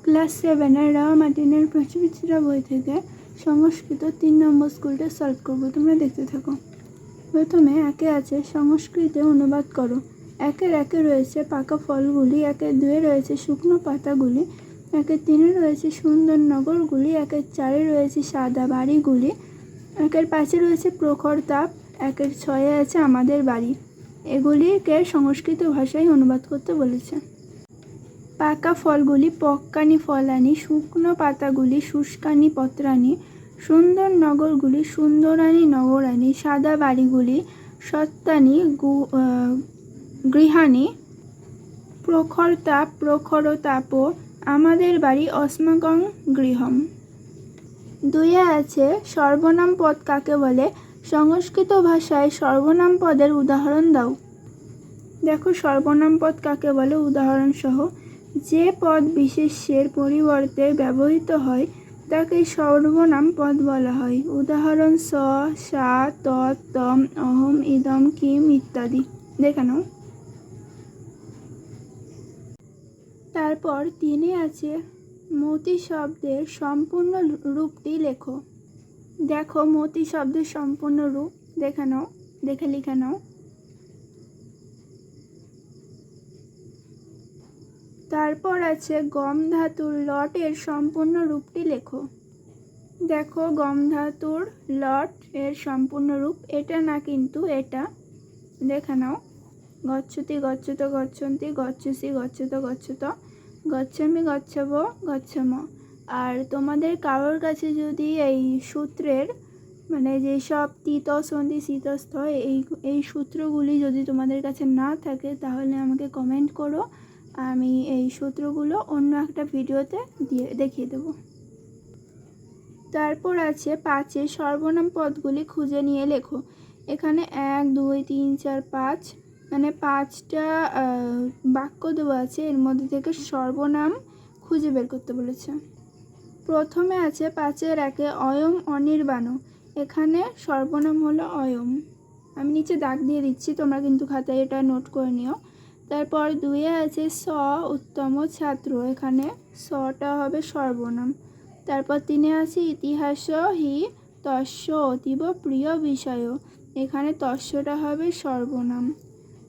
Class 7-এর রাও মার্টিনের প্রশ্নবিচিত্রা বই থেকে সংস্কৃত 3 নম্বর স্কুলটা সলভ করব। তোমরা দেখতে থাকো। প্রথমে একে আছে সংস্কৃতে অনুবাদ করো। একের একে রয়েছে পাকা ফলগুলি, একের 2-এ রয়েছে শুকনো পাতাগুলি, একের 3-এ রয়েছে সুন্দর নগরগুলি, একের 4-এ রয়েছে সাদা বাড়িগুলি, একের 5-এ রয়েছে প্রখর তাপ, একের 6-এ আছে আমাদের বাড়ি। এগুলিকে সংস্কৃত ভাষায় অনুবাদ করতে বলেছে। পাকা ফলগুলি পক্কানি ফলানি, শুকনো পাতাগুলি শুষ্কানি পত্রানি, সুন্দর নগরগুলি সুন্দরানি নগরানি, সাদা বাড়িগুলি সত্তানি গৃহাণী, প্রখর তাপ প্রখর তাপ, আমাদের বাড়ি অস্মাকং গৃহম। 2-এ আছে সর্বনাম পদ কাকে বলে, সংস্কৃত ভাষায় সর্বনাম পদের উদাহরণ দাও। দেখো সর্বনাম পদ কাকে বলে উদাহরণ সহ। যে পদ বিশেষ্যের পরিবর্তে ব্যবহৃত হয় তাকে সর্বনাম পদ বলা হয়। উদাহরণ স, সা, তৎ, তম, অহম, ইদম, কিম ইত্যাদি। দেখে নাও। তারপর 3-এ আছে মতি শব্দের সম্পূর্ণ রূপটি লেখো। দেখো মতি শব্দের সম্পূর্ণ রূপ দেখে নাও, দেখে লিখে নাও। তারপর আছে গম ধাতুর লট-এর সম্পূর্ণ রূপটি লেখো। দেখো গম ধাতুর লট এর সম্পূর্ণ রূপ এটা না, কিন্তু এটা দেখে নাও। গচ্ছতি গচ্ছত গচ্ছন্তি, গচ্ছসি গচ্ছত গচ্ছত, গচ্ছামি গচ্ছাব গচ্ছাম। আর তোমাদের কারোর কাছে যদি এই সূত্রের মানে যেসব তিত সন্ধি শীতস্থ এই সূত্রগুলি যদি তোমাদের কাছে না থাকে তাহলে আমাকে কমেন্ট করো, আমি এই সূত্রগুলো অন্য একটা ভিডিওতে দেখিয়ে দেব। তারপর আছে 5-এ সর্বনাম পদগুলি খুঁজে নিয়ে লেখো। এখানে 1, 2, 3, 4, 5 মানে 5টা বাক্য দেওয়া আছে, এর মধ্যে থেকে সর্বনাম খুঁজে বের করতে বলেছে। প্রথমে আছে 5-এর 1-এ অয়ম অনির্বাণ। এখানে সর্বনাম হলো অয়ম। আমি নিচে দাগ দিয়ে দিচ্ছি, তোমরা কিন্তু খাতায় এটা নোট করে নিও। তারপর 2-এ আছে স উত্তম ছাত্র, এখানে সটা হবে সর্বনাম। তারপর 3-এ আছে ইতিহাস হি তস্য অতীব প্রিয় বিষয়, এখানে তস্যটা হবে সর্বনাম।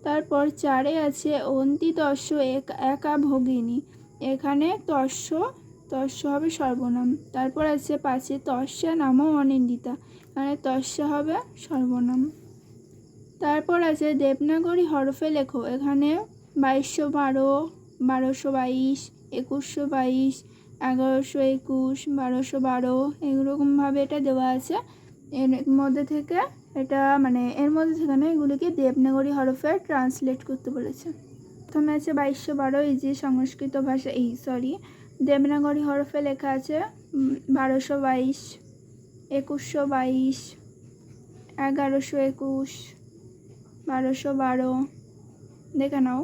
তারপর 4-এ আছে অন্তি তস্য একা ভগিনী, এখানে তস্য হবে সর্বনাম। তারপর আছে 5-এ তস্যা নাম অনিন্দিতা, এখানে তস্য হবে সর্বনাম। তারপর আছে দেবনাগরী হরফে লেখো। এখানে 2212, 1222, 2122, 1121, 1212 এরকমভাবে এটা দেওয়া আছে। এর মধ্যে থেকে এর মধ্যে থেকে না, এগুলিকে দেবনাগরী হরফে ট্রান্সলেট করতে বলেছে। প্রথমে আছে 2212, এই যে সংস্কৃত ভাষা দেবনাগরী হরফে লেখা আছে 1222, 2122, 1121, 1212 দেখে নাও।